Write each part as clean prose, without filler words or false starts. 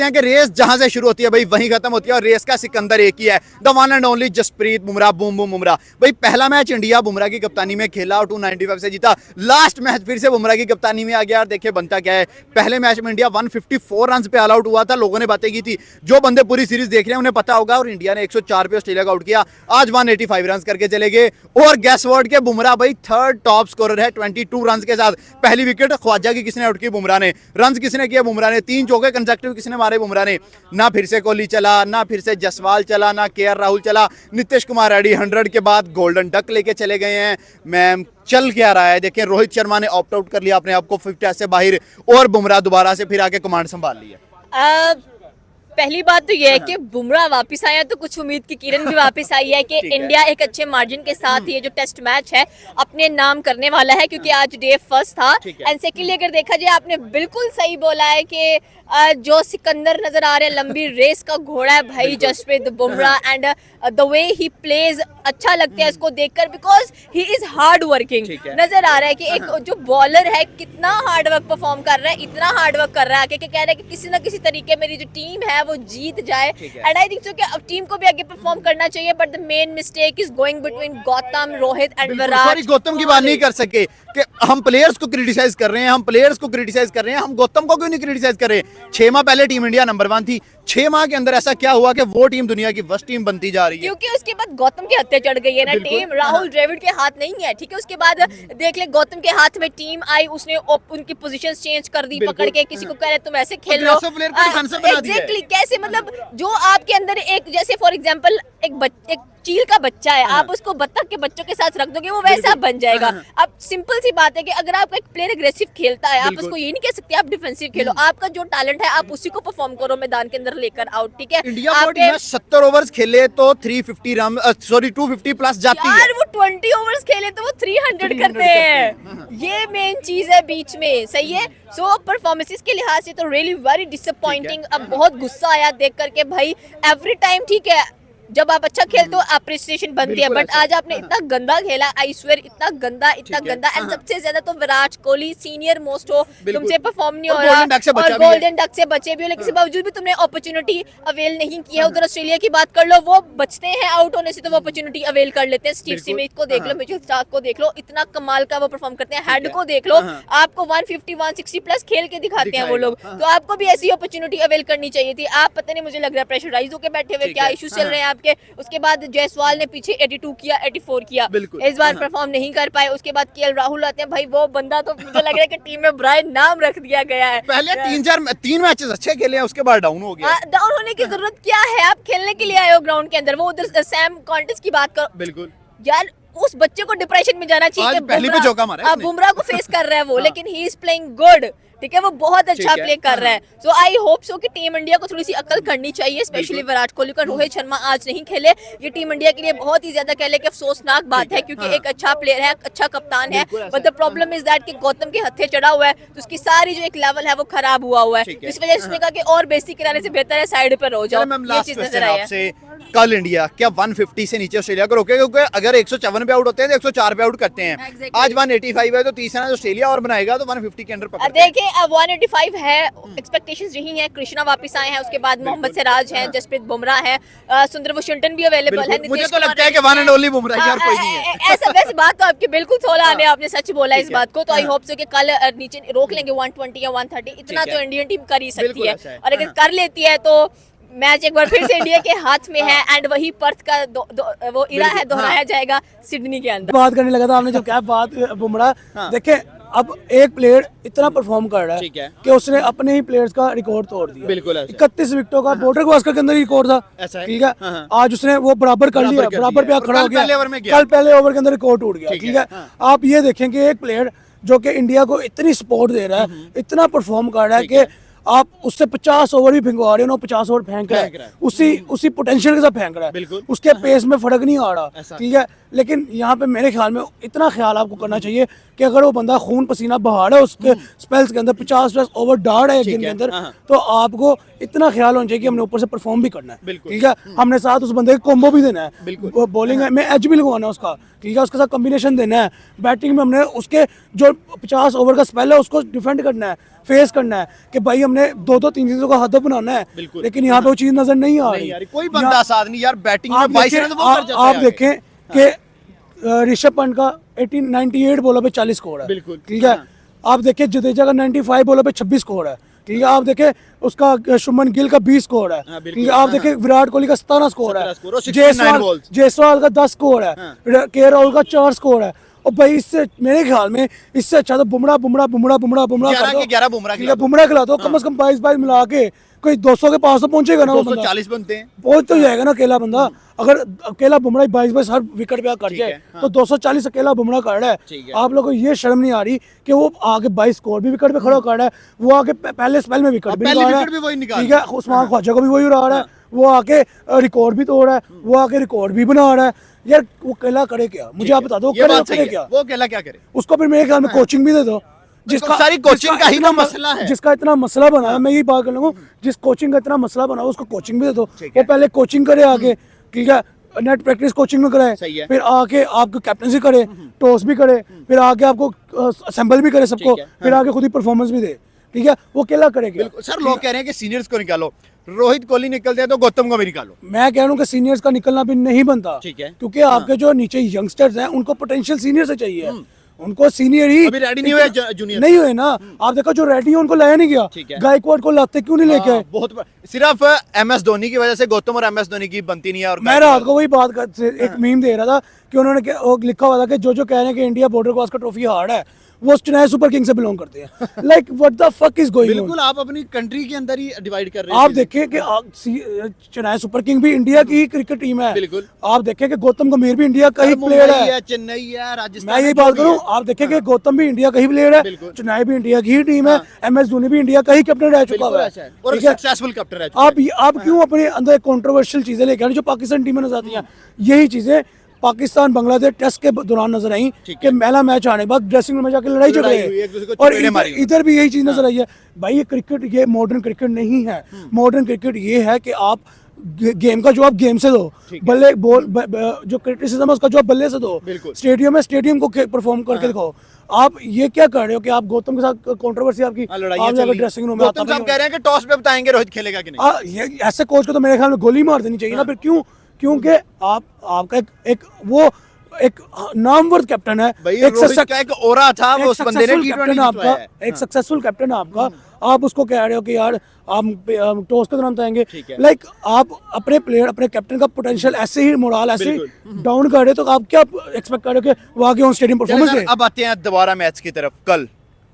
हैं कि रेस जहां से शुरू होती है भाई वहीं खत्म होती है और रेस का सिकंदर एक ही है, the one and only Jasprit Bumrah, boom boom Bumrah. भाई पहला मैच इंडिया बुमराह की कप्तानी में खेला और 295 से जीता। लास्ट मैच फिर से बुमराह की कप्तानी में आ गया और देखिए बनता क्या है। पहले मैच में इंडिया 154 रन पे ऑल आउट हुआ था। लोगों ने बातें की थी, जो बंदे पूरी सीरीज देख रहे हैं उन्हें पता होगा। और इंडिया ने 104 पे ऑस्ट्रेलिया को आउट किया। आज 185 रन करके चले गए और गैस वर्ड के बुमराह भाई थर्ड टॉप स्कोरर है 22 रन के साथ। पहली विकेट ख्वाजा की किसने आउट की? बुमराह ने। रन किसने किया? बुमराह ने। 3 चौके कंसेक्टिव किसने मारे? बुमराह ने। ना फिर से कोहली चला, ना फिर से जसवाल चला, ना केएल राहुल चला। नीतीश कुमार रेड्डी 100 के बाद गोल्डन डक लेके चले गए हैं। मैम चल क्या रहा है देखें। रोहित शर्मा ने ऑप्ट आउट कर लिया अपने आप को 50 से बाहर और बुमराह दोबारा से फिर आके कमांड संभाल लिया। पहली बात तो यह है कि बुमराह वापस आया तो कुछ उम्मीद की किरण भी वापस आई है कि इंडिया एक अच्छे मार्जिन के साथ ये जो टेस्ट मैच है अपने नाम करने वाला है, क्योंकि आज डे फर्स्ट था। एंड सेकेंडली अगर देखा जाए, आपने बिल्कुल सही बोला है कि जो सिकंदर नजर आ रहे हैं, लंबी रेस का घोड़ा है भाई Jasprit Bumrah. And the way he plays अच्छा लगता है इसको देखकर, because he is hard working. नजर आ रहा है कि एक जो बॉलर है कितना हार्ड वर्क परफॉर्म कर रहा है, इतना हार्ड वर्क कर रहा है कि कह रहा है कि किसी ना किसी तरीके मेरी जो टीम है वो जीत जाए। एंड आई थिंक सो कि अब टीम को भी आगे परफॉर्म करना चाहिए, but the main mistake is going between Gautam, Rohit and Virat. Gautam की बात नहीं कर सके कि हम प्लेयर्स को क्रिटिसाइज कर रहे हैं, हम प्लेयर्स को क्रिटिसाइज कर रहे हैं, हम गौतम को क्यों नहीं क्रिटिसाइज कर रहे? 6 माह पहले टीम इंडिया नंबर 1 थी। 6 माह के अंदर ऐसा क्या हुआ कि वो टीम दुनिया की वर्स्ट टीम बनती जा रही है? क्योंकि उसके बाद गौतम के हत्या चढ़ गई है ना टीम। राहुल द्रविड़ के हाथ नहीं है, ठीक है। उसके बाद देख ले गौतम के हाथ में टीम आई, उसने उनकी पोजीशंस चेंज कर दी पकड़ के। किसी को कह रहे तुम ऐसे खेल लो, एग्जैक्टली कैसे, मतलब जो आपके अंदर एक, जैसे फॉर एग्जांपल एक चील का बच्चा है, आप उसको बत्तख के बच्चों के साथ रख दोगे वो वैसा बन जाएगा। अब सिंपल सी बात है कि अगर आपका एक प्लेयर एग्रेसिव खेलता है, आप उसको ये नहीं कह सकते आप डिफेंसिव खेलो। आपका जो टैलेंट है आप उसी को परफॉर्म करो मैदान के अंदर लेकर आउट, ठीक है। इंडिया 70 ओवर्स खेले तो 350 रन, सॉरी 250 प्लस जाती है। यार वो 20 ओवर्स खेले तो वो 300 करते हैं। ये मेन चीज है बीच में, सही है। सो परफॉर्मेंसेस के लिहाज से तो रियली वेरी डिसअपॉइंटिंग। अब बहुत गुस्सा आया देख करके भाई। एवरी टाइम ठीक है, जब आप अच्छा खेलते हो अप्रिसिएशन बनती है, बट आज आपने इतना गंदा खेला, आई स्वेयर इतना गंदा एंड सबसे ज्यादा तो विराट कोहली सीनियर मोस्ट हो, तुमसे परफॉर्म नहीं हो रहा और गोल्डन डक से बचे भी हो, लेकिन इसके बावजूद भी तुमने अपॉर्चुनिटी अवेल नहीं किया। उधर ऑस्ट्रेलिया की बात कर लो, वो बचते हैं आउट होने से तो वो अपॉर्चुनिटी अवेल कर लेते हैं। स्टीव स्मिथ को देख लो, मिचेल स्टार्क को देख लो, इतना कमाल का वो परफॉर्म करते हैं। हेड को देख लो, आपको 150 160 प्लस खेल के दिखाते हैं वो लोग, तो आपको भी ऐसी अपॉर्चुनिटी अवेल करनी चाहिए थी। आप पता नहीं, मुझे लग रहा है प्रेशराइज होकर बैठे हुए, क्या इश्यूज चल रहे हैं आपके। उसके बाद जयसवाल ने पीछे 82 किया, 84 किया, इस बार परफॉर्म नहीं कर पाए। उसके बाद केएल राहुल आते हैं भाई, वो बंदा तो मुझे लग रहा है कि टीम में ब्रायन नाम रख दिया गया है। पहले 3 मैचेस अच्छे खेले हैं, उसके बाद डाउन हो गया। डाउन होने की जरूरत क्या है? आप खेलने के लिए आए हो ग्राउंड के अंदर। वो उधर सैम कॉन्टेस्ट की बात करो, बिल्कुल यार उस बच्चे को डिप्रेशन में जाना चाहिए। बुमराह को फेस कर रहा है वो, लेकिन ही इज प्लेइंग गुड, ठीक है। वो बहुत अच्छा प्ले कर रहा है। सो आई होप सो कि टीम इंडिया को थोड़ी सी अकल करनी चाहिए, स्पेशली विराट कोहली का। रोहित शर्मा आज नहीं खेले, ये टीम इंडिया के लिए बहुत ही ज्यादा कह ले कि अफसोसनाक बात है, क्योंकि एक अच्छा प्लेयर है, अच्छा कप्तान है, but the problem is that कि गौतम के हत्थे चढ़ा हुआ है, तो उसकी सारी जो एक लेवल है वो खराब हुआ है। इस वजह से उसने कहा कि और बेसिक कराने से बेहतर है साइड पर हो जाओ। ये चीज नजर आई है। कल इंडिया क्या 150 से नीचे ऑस्ट्रेलिया को रोकेगा? क्योंकि अगर 154 पे आउट होते हैं तो 104 पे आउट करते हैं। आज 185 है, तो तीसरा ऑस्ट्रेलिया और बनाएगा तो 150 के अंदर पकड़ते हैं। देखिए अब 185 है, एक्सपेक्टेशंस यही है। कृष्णा वापस आए हैं, उसके बाद मोहम्मद सिराज हैं, जसप्रीत बुमराह है, सुंदर वॉशिंगटन भी अवेलेबल है। मुझे तो लगता है कि वन एंड ओनली बुमराह, यार कोई नहीं है। ऐसा वैसे बात तो आपकी बिल्कुल 16 आने, आपने सच बोला इस बात को। तो आई होप सो कि कल नीचे रोक लेंगे 120 या 130, इतना तो इंडियन टीम कर ही सकती है। और अगर कर लेती है तो मैच एक बार फिर से इंडिया के हाथ में है, एंड वही पर्थ का वो इरा है, दोहराया जाएगा सिडनी के अंदर। बात करने लगा था आपने जो क्या बात बुमराह, देखे अब एक प्लेयर इतना परफॉर्म कर रहा है कि उसने अपने ही प्लेयर्स का रिकॉर्ड तोड़ दिया। बिल्कुल 31 विकेटों का बॉर्डर गावस्कर के अंदर रिकॉर्ड था, ठीक है। आज उसने वो बराबर कर लिया, बराबर पे खड़ा हो गया। कल पहले ओवर के अंदर रिकॉर्ड टूट गया, ठीक है। आप ये देखें कि एक प्लेयर जो कि इंडिया को इतनी सपोर्ट दे रहा है, इतना परफॉर्म कर रहा है कि आप उससे 50 ओवर भी फेंकवा रहे हो, 50 ओवर फेंक रहा है, उसी पोटेंशियल के साथ फेंक रहा है, उसके पेस में फर्क नहीं आ रहा, ठीक है। लेकिन यहाँ पे मेरे ख्याल में इतना ख्याल आपको करना चाहिए कि अगर वो बंदा खून पसीना बहा रहा है उसके स्पेल्स के अंदर, 50 ओवर डाल है एक दिन के अंदर, तो आपको इतना ख्याल होना चाहिए कि हमने ऊपर से परफॉर्म भी करना है, ठीक है। हमने साथ उस बंदे को कॉम्बो भी देना है, बॉलिंग में एज भी लगवाना है उसका, ठीक है, उसके साथ कॉम्बिनेशन देना है। बैटिंग में हमने उसके जो 50 ओवर का स्पेल है उसको डिफेंड करना है, फेस करना है कि भाई हमने 2-2 3 चीजों का हदफ बनाना है, लेकिन यहाँ पे वो चीज नजर नहीं आ रही। यार कोई बंदा साथ नहीं यार, बैटिंग में 22 रन वो कर जाता है। आप देखें कि ऋषभ पंत का 98 बॉलों पे 40 स्कोर है, बिल्कुल, ठीक है। आप देखें जडेजा का 95 बॉलों पे 26 स्कोर है, ठीक है। आप देखें उसका शुभमन गिल का 20 स्कोर है, ठीक है। आप देखें विराट कोहली का 17 स्कोर है, जायसवाल का 10 स्कोर है, के राहुल का 4 स्कोर है। और भाई इससे मेरे ख्याल में इससे अच्छा तो बुमराह 11 बुमराह खिला दो, कम से कम 22 मिला के कोई 200 के पास तो पहुंचेगा ना, 240 बनते हैं, पहुंच तो जाएगा ना अकेला बंदा। अगर अकेला बुमराह 22 हर विकेट पे कर जाए तो 240 अकेला बुमराह कर रहा है। आप लोगों को ये शर्म नहीं आ रही कि वो आगे 22 स्कोर भी विकेट पे खड़ा कर रहा है, वो आगे पहले स्पेल में विकेट भी निकाल रहा है, ठीक है। उस्मान ख्वाजा को भी वही उड़ा रहा है, वो आके रिकॉर्ड भी तोड़ रहा है, वो आके रिकॉर्ड भी बना रहा है। यार वो अकेला करे क्या, मुझे आप बता दो करे क्या, वो अकेला क्या करे? उसको फिर मेरे ख्याल में कोचिंग भी दे दो, जिसका सारी कोचिंग का ही ना मसला है, जिसका इतना मसला बना है। मैं यही बात कर लूंगा, जिस कोचिंग का इतना मसला बना उसको कोचिंग भी दे दो, वो पहले कोचिंग करे आगे, ठीक है। नेट प्रैक्टिस कोचिंग में कराए, फिर आके आपको कैप्टनसी करे, टॉस भी करे, फिर आके आपको असेंबल भी करे सबको, फिर आके खुद ही परफॉर्मेंस भी दे, ठीक है। वो अकेला करेगा। सर लोग कह रहे हैं कि सीनियर्स को निकालो, रोहित कोहली निकलते हैं तो गौतम को भी निकालो। मैं कह रहा हूँ कि सीनियर्स का निकलना भी नहीं बनता, ठीक है, क्योंकि आपके जो नीचे यंगस्टर्स हैं उनको पोटेंशियल सीनियर से चाहिए, उनको सीनियर ही अभी रेडी नहीं हुए, जूनियर नहीं हुए ना। आप देखो जो रेडी है उनको लाया नहीं गया, गायकवाड़ को लाते क्यों नहीं लेके आए? बहुत सिर्फ MS धोनी की वजह से गौतम और MS धोनी की बनती नहीं है। और मैं रात को वही बात एक मीम दे रहा था कि उन्होंने लिखा हुआ था कि जो कह रहे हैं कि India border Gavaskar trophy hard है, वो चेन्नई सुपर किंग से बिलोंग करते हैं। Like what the fuck is going on? बिल्कुल, आप अपनी कंट्री के अंदर ही डिवाइड कर रहे हैं। आप देखें कि चेन्नई सुपर किंग भी इंडिया की ही क्रिकेट टीम है, बिल्कुल। आप देखें कि गौतम गंभीर भी इंडिया का ही प्लेयर है, चेन्नई है, राजस्थान। मैं यही बात करूं, आप देखें कि गौतम भी इंडिया का ही प्लेयर है, चेन्नई भी इंडिया की ही टीम है, MS धोनी भी इंडिया का ही कैप्टन रह चुका है और सक्सेसफुल कैप्टन रह चुका है। आप क्यों अपने अंदर कंट्रोवर्शियल चीजें लेकर जो पाकिस्तान टीम में नजर आती हैं, यही चीजें पाकिस्तान बांग्लादेश टेस्ट के दौरान नजर आई कि पहला मैच आने के बाद ड्रेसिंग रूम में जाकर लड़ाई झगड़े, और इधर भी यही चीज नजर आई है। भाई ये क्रिकेट, ये मॉडर्न क्रिकेट नहीं है। मॉडर्न क्रिकेट ये है कि आप गेम का जवाब गेम से दो, बल्ले बॉल जो क्रिटिसिज्म है उसका जवाब बल्ले से दो, स्टेडियम में स्टेडियम को परफॉर्म करके दिखाओ। आप ये क्या कर रहे हो कि आप गौतम के साथ कंट्रोवर्सी आपकी ड्रेसिंग रूम में गौतम साहब कह रहे हैं कि टॉस पे बताएंगे रोहित खेलेगा कि नहीं। ऐसे कोच को तो मेरे ख्याल में गोली मार देनी चाहिए ना फिर। क्यों? क्योंकि आपका एक नामवर कैप्टन है, एक ओरा था, वो उस बंदे ने कैप्टन आपका, एक सक्सेसफुल कैप्टन है आपका, आप उसको कह रहे हो कि यार आप टॉस के दौरान बताएंगे। लाइक आप अपने प्लेयर, अपने कैप्टन का पोटेंशियल ऐसे ही मोरल ऐसे ही डाउन कर रहे हो, तो आप क्या एक्सपेक्ट कर रहे हो कि वो आगे ऑन स्टेडियम परफॉर्मेंस दे? अब आते हैं दोबारा मैच की तरफ। कल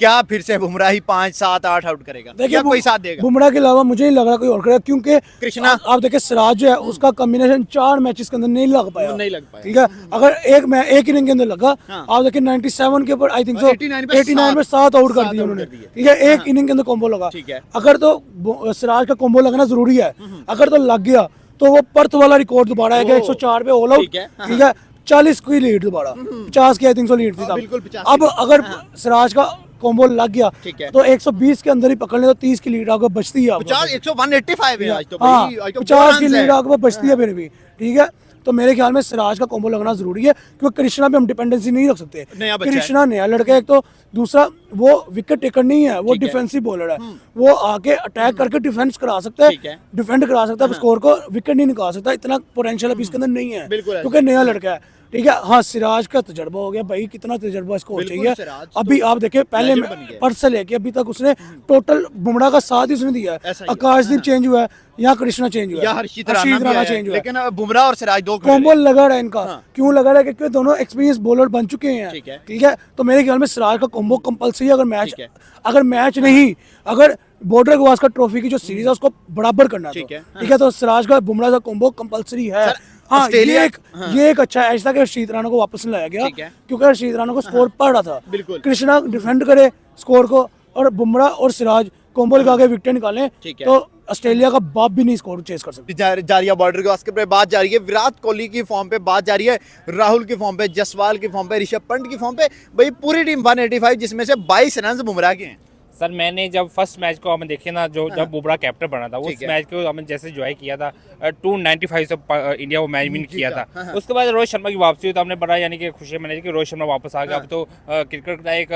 क्या फिर से बुमराह ही 5, 7, 8 आउट करेगा? देखिए कोई साथ देगा बुमराह के अलावा, मुझे नहीं लग रहा कोई और करेगा, क्योंकि कृष्णा आप देखिए सिराज जो है उसका कॉम्बिनेशन 4 मैचेस के अंदर नहीं लग पाया, ठीक है। अगर एक इनिंग के अंदर लगा, आप देखिए 97 के ऊपर आई थिंक सो 89 में 7 आउट कर दिए उन्होंने, ठीक है। एक इनिंग के अंदर कॉम्बो लगा, अगर तो सिराज का कॉम्बो लगना जरूरी है, अगर तो लग गया तो वो पर्थ वाला रिकॉर्ड दोबारा आएगा, 104 पे ऑल आउट, ठीक है। 40 की लीड दोबारा, 50 की आई थिंक सो लीड थी। अब अगर सिराज का कॉम्बो लग गया तो 120 के अंदर ही पकड़ ले तो 30 की लीड आपको बचती है, 185 है आज तो, 50 की लीड आपको बचती है फिर भी, ठीक है। तो मेरे ख्याल में सिराज का कॉम्बो लगना जरूरी है, क्योंकि कृष्णा पे हम डिपेंडेंसी नहीं रख सकते। कृष्णा नया लड़का है, एक तो दूसरा वो विकेट टेकर नहीं है, वो डिफेंसिव बॉलर है, वो आके अटैक करके डिफेंस करा सकता है, डिफेंड करा सकता है, स्कोर को विकेट नहीं निकाल सकता, इतना पोटेंशियल अभी इसके अंदर नहीं है, क्योंकि नया लड़का है, ठीक है। हाँ सिराज का तजर्बा हो गया भाई, कितना तजर्बा इसको चाहिए। अभी आप देखिए पहले पर से लेके अभी तक उसने टोटल बुमराह का साथ ही उसने दिया है। आकाशदीप चेंज हुआ है, यहाँ कृष्णा चेंज हुआ है, हर्षित राणा चेंज हुआ है, लेकिन बुमराह और सिराज दो कॉम्बो लगा रहा है इनका। क्यों लगा रहा है? क्योंकि दोनों एक्सपीरियंस बॉलर बन चुके हैं, ठीक है। तो मेरे ख्याल में सिराज का कॉम्बो कंपलसरी, अगर मैच नहीं, अगर बॉर्डर गावस्कर ट्रॉफी की जो सीरीज है उसको बराबर करना, ठीक है, तो सिराज का बुमराह का कॉम्बो कंपलसरी है। हाँ ये एक अच्छा है, ऐसा कि हर्षित राणा को वापस लाया गया, क्योंकि हर्षित राणा को स्कोर पड़ रहा था, कृष्णा डिफेंड करे स्कोर को, और बुमराह और सिराज कॉम्बो लगा के विकेट निकालें, तो ऑस्ट्रेलिया का बाप भी नहीं स्कोर चेस कर सकते। जारी है बॉर्डर गावस्कर पे बात जारी है, विराट कोहली की फॉर्म पे बात जारी है, राहुल की फॉर्म पे, जसवाल की फॉर्म पे, ऋषभ पंत की फॉर्म पे, भाई पूरी टीम 185, जिसमें से 22 रन बुमराह के हैं। सर मैंने जब फर्स्ट मैच को हमें देखे ना, जो जब बुमराह कैप्टन बना था, उस मैच को हमने जैसे ज्वाइन किया था 295 से इंडिया वो मैच विन किया था। उसके बाद रोहित शर्मा की वापसी हुई तो हमने बड़ा यानी कि खुशी मनाई कि रोहित शर्मा वापस आ गया। अब तो क्रिकेट का एक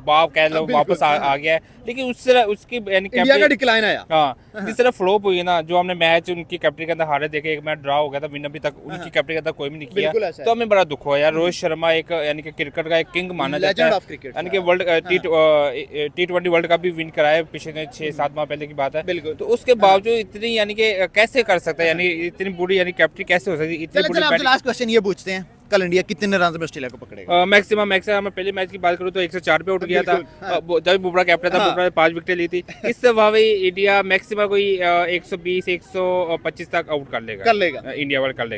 बाव कह लो वापस आ गया है। लेकिन उस तरह उसकी यानी इंडिया का डिक्लाइन आया। हाँ, जिस तरह फ्लॉप हुई ना, जो हमने मैच उनकी कैप्टन के अंदर हारे देखे, एक मैच ड्रा हो गया था, विन अभी तक उनकी कैप्टन के अंदर कोई भी नहीं किया, तो हमें बड़ा दुख हुआ यार। रोहित शर्मा एक यानी कि क्रिकेट का एक किंग माना जाता है, यानी कि वर्ल्ड T20 वर्ल्ड कप भी विन कराया पिछले 6-7 माह पहले की बात है। तो उसके बावजूद इतनी यानी कि कैसे कर सकता है, यानी इतनी बुरी यानी कैप्टन कैसे हो सकती है, इतनी बुरी आपसे लास्ट क्वेश्चन ये पूछते हैं, कल इंडिया कितने रन में ऑस्ट्रेलिया को पकड़ेगा? मैक्सिमम मैं पहले मैच की बात करूं तो 104 पे उठ गया था जब बुमराह कैप्टन था। बुमराह ने 5 विकेट ली थी। इससे भावी इंडिया मैक्सिमम कोई 120 125 तक आउट कर लेगा इंडिया वर्ल्ड कर लेगा।